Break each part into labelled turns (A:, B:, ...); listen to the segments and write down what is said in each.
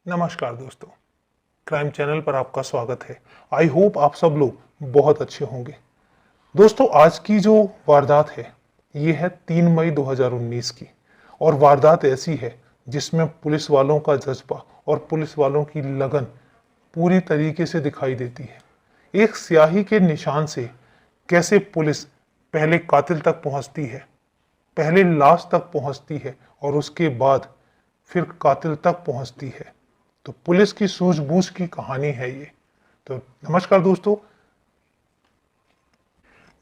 A: नमस्कार दोस्तों, crime channel पर आपका स्वागत है। आई होप आप सब लोग बहुत अच्छे होंगे। दोस्तों, आज की जो वारदात है ये है 3 मई 2019 की, और वारदात ऐसी है जिसमें पुलिस वालों का जज्बा और पुलिस वालों की लगन पूरी तरीके से दिखाई देती है। एक स्याही के निशान से कैसे पुलिस पहले कातिल तक पहुंचती है, पहले लाश तक पहुंचती है और उसके बाद फिर कातिल तक पहुंचती है। तो पुलिस की सूझबूझ की कहानी है ये। तो नमस्कार दोस्तों,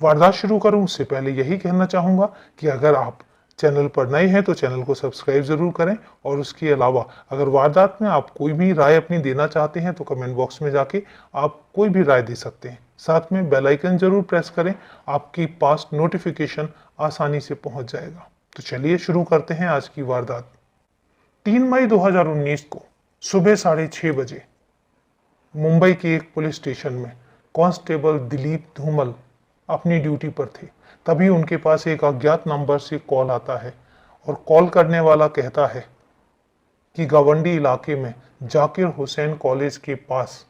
A: वारदात शुरू करूं उससे पहले यही कहना चाहूंगा कि अगर आप चैनल पर नए हैं तो चैनल को सब्सक्राइब जरूर करें, और उसके अलावा अगर वारदात में आप कोई भी राय अपनी देना चाहते हैं तो कमेंट बॉक्स में जाके आप कोई भी राय दे सकते हैं। साथ में बेल आइकन जरूर प्रेस करें, आपके पास नोटिफिकेशन आसानी से पहुंच जाएगा। तो चलिए शुरू करते हैं आज की वारदात। 3 मई 2019 को सुबह 6:30 बजे मुंबई के एक पुलिस स्टेशन में कांस्टेबल दिलीप धूमल अपनी ड्यूटी पर थे। तभी उनके पास एक अज्ञात नंबर से कॉल आता है, और कॉल करने वाला कहता है कि गावंडी इलाके में जाकिर हुसैन कॉलेज के पास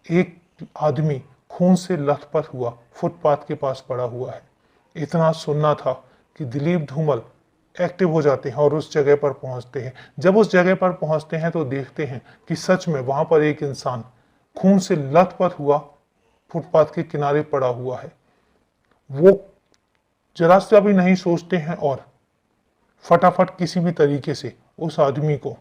A: एक आदमी खून से लथपथ हुआ फुटपाथ के पास पड़ा हुआ है। इतना सुनना था कि दिलीप धूमल एक्टिव हो जाते हैं और उस जगह पर पहुंचते हैं। जब उस जगह पर पहुंचते हैं तो देखते हैं कि सच में वहां पर एक इंसान खून से लथपथ हुआ फुटपाथ के किनारे पड़ा हुआ है। वो जरा सा भी नहीं सोचते हैं और फटाफट किसी भी तरीके से उस आदमी को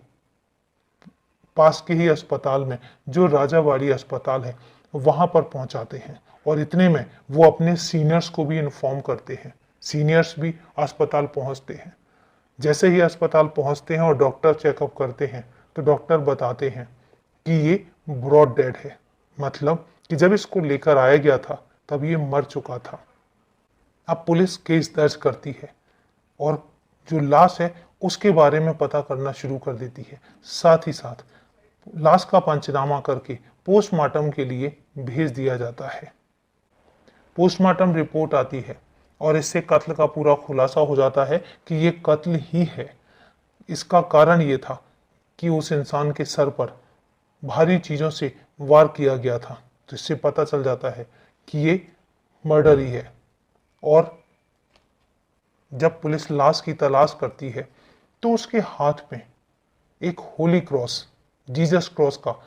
A: पास के ही अस्पताल में, जो राजावाड़ी अस्पताल है, वहां पर पहुंचाते हैं। और इतने में वो अपने सीनियर्स को भी इन्फॉर्म करते हैं। सीनियर्स भी अस्पताल पहुंचते हैं। जैसे ही अस्पताल पहुंचते हैं और डॉक्टर चेकअप करते हैं तो डॉक्टर बताते हैं कि ये ब्रॉड डेड है, मतलब कि जब इसको लेकर आया गया था तब ये मर चुका था। अब पुलिस केस दर्ज करती है और जो लाश है उसके बारे में पता करना शुरू कर देती है। साथ ही साथ लाश का पंचनामा करके पोस्टमार्टम के लिए भेज दिया जाता है। पोस्टमार्टम रिपोर्ट आती है और इससे कत्ल का पूरा खुलासा हो जाता है कि ये कत्ल ही है। इसका कारण ये था कि उस इंसान के सर पर भारी चीज़ों से वार किया गया था। तो इससे पता चल जाता है कि ये मर्डर ही है। और जब पुलिस लाश की तलाश करती है तो उसके हाथ में एक होली क्रॉस, जीसस क्रॉस का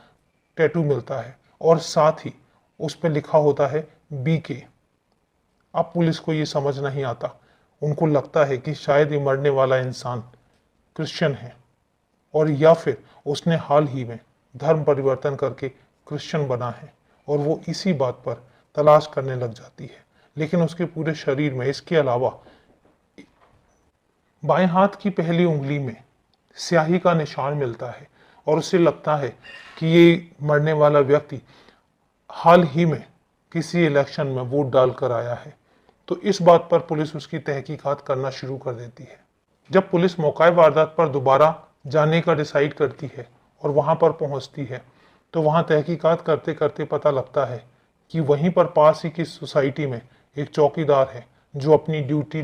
A: टैटू मिलता है, और साथ ही उस पर लिखा होता है BK। अब पुलिस को ये समझ नहीं आता। उनको लगता है कि शायद ये मरने वाला इंसान क्रिश्चियन है, और या फिर उसने हाल ही में धर्म परिवर्तन करके क्रिश्चियन बना है, और वो इसी बात पर तलाश करने लग जाती है। लेकिन उसके पूरे शरीर में इसके अलावा बाएं हाथ की पहली उंगली में स्याही का निशान मिलता है, और उसे लगता है कि ये मरने वाला व्यक्ति हाल ही में किसी इलेक्शन में वोट डालकर आया है। तो इस बात पर पुलिस उसकी तहकीकात करना शुरू कर देती है। जब पुलिस मौका वारदात पर दोबारा जाने का डिसाइड करती है और वहां पर पहुंचती है तो वहां तहकीकात करते करते पता लगता है कि वहीं पर पास ही की सोसाइटी में एक चौकीदार है जो अपनी ड्यूटी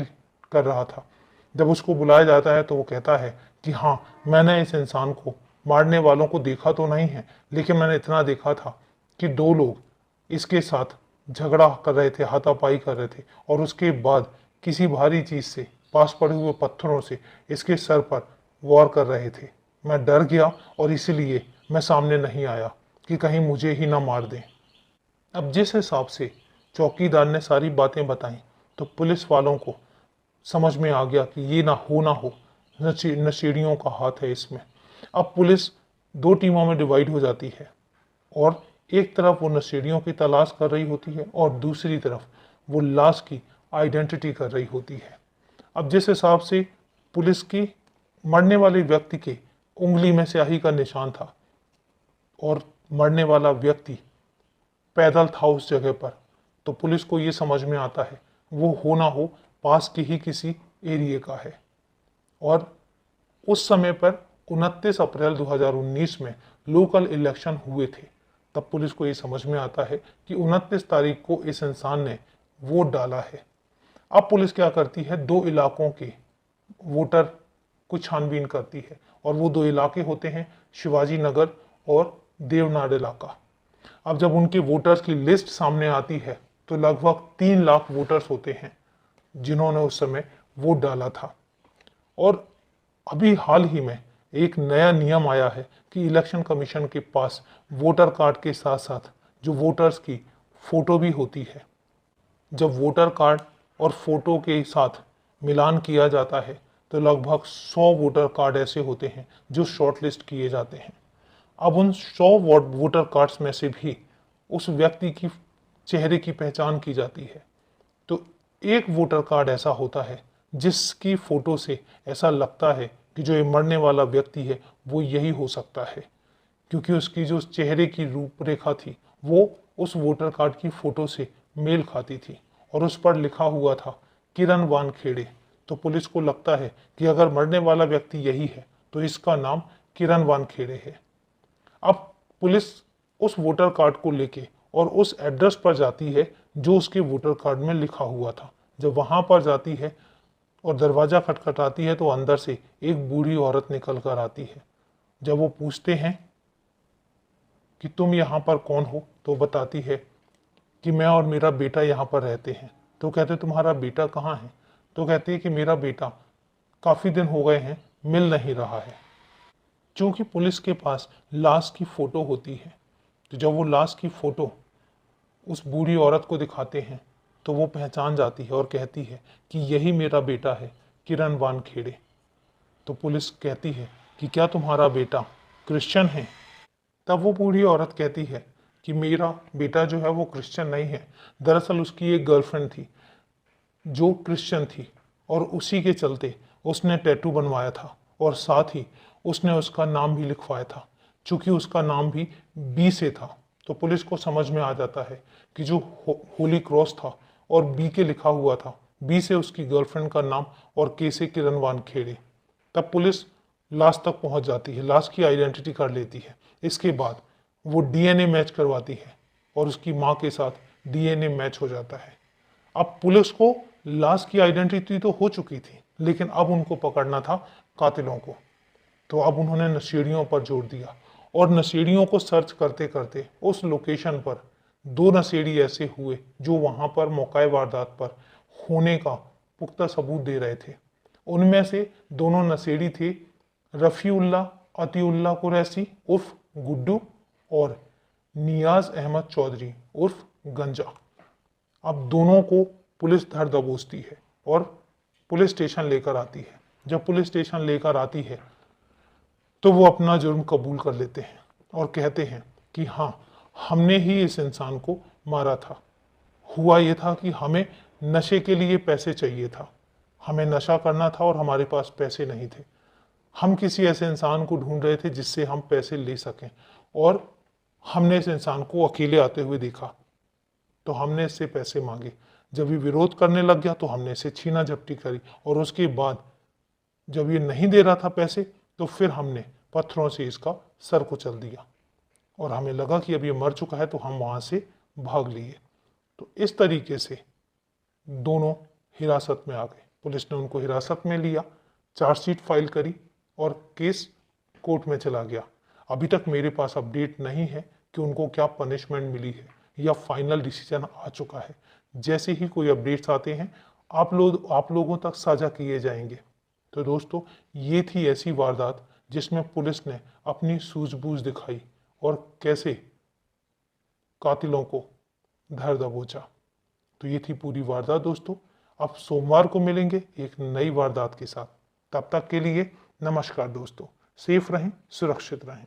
A: कर रहा था। जब उसको बुलाया जाता है तो वो कहता है कि हाँ, मैंने इस इंसान को मारने वालों को देखा तो नहीं है, लेकिन मैंने इतना देखा था कि 2 लोग इसके साथ झगड़ा कर रहे थे, हाथापाई कर रहे थे, और उसके बाद किसी भारी चीज से, पास पड़े हुए पत्थरों से इसके सर पर वार कर रहे थे। मैं डर गया और इसीलिए मैं सामने नहीं आया कि कहीं मुझे ही ना मार दें। अब जिस हिसाब से चौकीदार ने सारी बातें बताई तो पुलिस वालों को समझ में आ गया कि ये ना हो नशेड़ियों का हाथ है इसमें। अब पुलिस 2 टीमों में डिवाइड हो जाती है, और एक तरफ वो नशेड़ियों की तलाश कर रही होती है और दूसरी तरफ वो लाश की आइडेंटिटी कर रही होती है। अब जिस हिसाब से पुलिस की मरने वाले व्यक्ति के उंगली में स्याही का निशान था और मरने वाला व्यक्ति पैदल था उस जगह पर, तो पुलिस को ये समझ में आता है वो हो ना हो पास के ही किसी एरिया का है। और उस समय पर 29 अप्रैल 2019 में लोकल इलेक्शन हुए थे। तब पुलिस को ये समझ में आता है कि 29 तारीख को इस इंसान ने वोट डाला है। अब पुलिस क्या करती है, 2 इलाकों के वोटर कुछ छानबीन करती है और वो 2 इलाके होते हैं शिवाजी नगर और देवनार इलाका। अब जब उनके वोटर्स की लिस्ट सामने आती है तो लगभग 3 लाख वोटर्स होते हैं जिन्होंने उस समय वोट डाला था। और अभी हाल ही में एक नया नियम आया है कि इलेक्शन कमीशन के पास वोटर कार्ड के साथ साथ जो वोटर्स की फोटो भी होती है। जब वोटर कार्ड और फोटो के साथ मिलान किया जाता है तो लगभग 100 वोटर कार्ड ऐसे होते हैं जो शॉर्टलिस्ट किए जाते हैं। अब उन 100 वोटर कार्ड्स में से भी उस व्यक्ति की चेहरे की पहचान की जाती है। तो एक वोटर कार्ड ऐसा होता है जिसकी फोटो से ऐसा लगता है कि जो ये मरने वाला व्यक्ति है वो यही हो सकता है, क्योंकि उसकी जो चेहरे की रूपरेखा थी वो उस वोटर कार्ड की फोटो से मेल खाती थी और उस पर लिखा हुआ था किरण वानखेड़े। तो पुलिस को लगता है कि अगर मरने वाला व्यक्ति यही है तो इसका नाम किरण वानखेड़े है। अब पुलिस उस वोटर कार्ड को लेके और उस एड्रेस पर जाती है जो उसके वोटर कार्ड में लिखा हुआ था। जब वहां पर जाती है और दरवाजा खटखटाती है तो अंदर से एक बूढ़ी औरत निकल कर आती है। जब वो पूछते हैं कि तुम यहाँ पर कौन हो, तो बताती है कि मैं और मेरा बेटा यहाँ पर रहते हैं। तो कहते तुम्हारा बेटा कहाँ है? तो कहती है कि मेरा बेटा काफी दिन हो गए हैं मिल नहीं रहा है। क्योंकि पुलिस के पास लाश की फोटो होती है, तो जब वो लाश की फोटो उस बूढ़ी औरत को दिखाते हैं तो वो पहचान जाती है और कहती है कि यही मेरा बेटा है, किरण वानखेड़े। तो पुलिस कहती है कि क्या तुम्हारा बेटा क्रिश्चियन है? तब वो बूढ़ी औरत कहती है कि मेरा बेटा जो है वो क्रिश्चियन नहीं है, दरअसल उसकी एक गर्लफ्रेंड थी जो क्रिश्चियन थी और उसी के चलते उसने टैटू बनवाया था और साथ ही उसने उसका नाम भी लिखवाया था, चूंकि उसका नाम भी बी से था। तो पुलिस को समझ में आ जाता है कि जो होली क्रॉस था और बी के लिखा हुआ था, बी से उसकी गर्लफ्रेंड का नाम और के से किरण वानखेड़े। तब पुलिस लाश तक पहुंच जाती है, लाश की आइडेंटिटी कर लेती है। इसके बाद वो डीएनए मैच करवाती है और उसकी माँ के साथ डीएनए मैच हो जाता है। अब पुलिस को लाश की आइडेंटिटी तो हो चुकी थी, लेकिन अब उनको पकड़ना था कातिलों को। तो अब उन्होंने नशेड़ियों पर जोर दिया और नशेड़ियों को सर्च करते करते उस लोकेशन पर 2 नशेड़ी ऐसे हुए जो वहां पर मौका वारदात पर होने का पुख्ता सबूत दे रहे थे। उनमें से दोनों नशेड़ी थे रफीउल्ला अतीउल्ला कुरैशी उर्फ गुड्डू और नियाज अहमद चौधरी उर्फ गंजा। अब दोनों को पुलिस धर दबोचती है और पुलिस स्टेशन लेकर आती है। जब पुलिस स्टेशन लेकर आती है तो वो अपना जुर्म कबूल कर लेते हैं और कहते हैं कि हाँ, हमने ही इस इंसान को मारा था। हुआ ये था कि हमें नशे के लिए पैसे चाहिए था, हमें नशा करना था और हमारे पास पैसे नहीं थे। हम किसी ऐसे इंसान को ढूंढ रहे थे जिससे हम पैसे ले सकें और हमने इस इंसान को अकेले आते हुए देखा तो हमने इससे पैसे मांगे। जब ये विरोध करने लग गया तो हमने इसे छीना झपटी करी और उसके बाद जब ये नहीं दे रहा था पैसे तो फिर हमने पत्थरों से इसका सर कुचल दिया और हमें लगा कि अब ये मर चुका है तो हम वहां से भाग लिए। तो इस तरीके से दोनों हिरासत में आ गए। पुलिस ने उनको हिरासत में लिया, चार्जशीट फाइल करी और केस कोर्ट में चला गया। अभी तक मेरे पास अपडेट नहीं है कि उनको क्या पनिशमेंट मिली है या फाइनल डिसीजन आ चुका है। जैसे ही कोई अपडेट्स आते हैं आप लोगों तक साझा किए जाएंगे। तो दोस्तों, ये थी ऐसी वारदात जिसमें पुलिस ने अपनी सूझबूझ दिखाई और कैसे कातिलों को धर दबोचा। तो ये थी पूरी वारदात दोस्तों। अब सोमवार को मिलेंगे एक नई वारदात के साथ। तब तक के लिए नमस्कार दोस्तों। सेफ रहें, सुरक्षित रहें।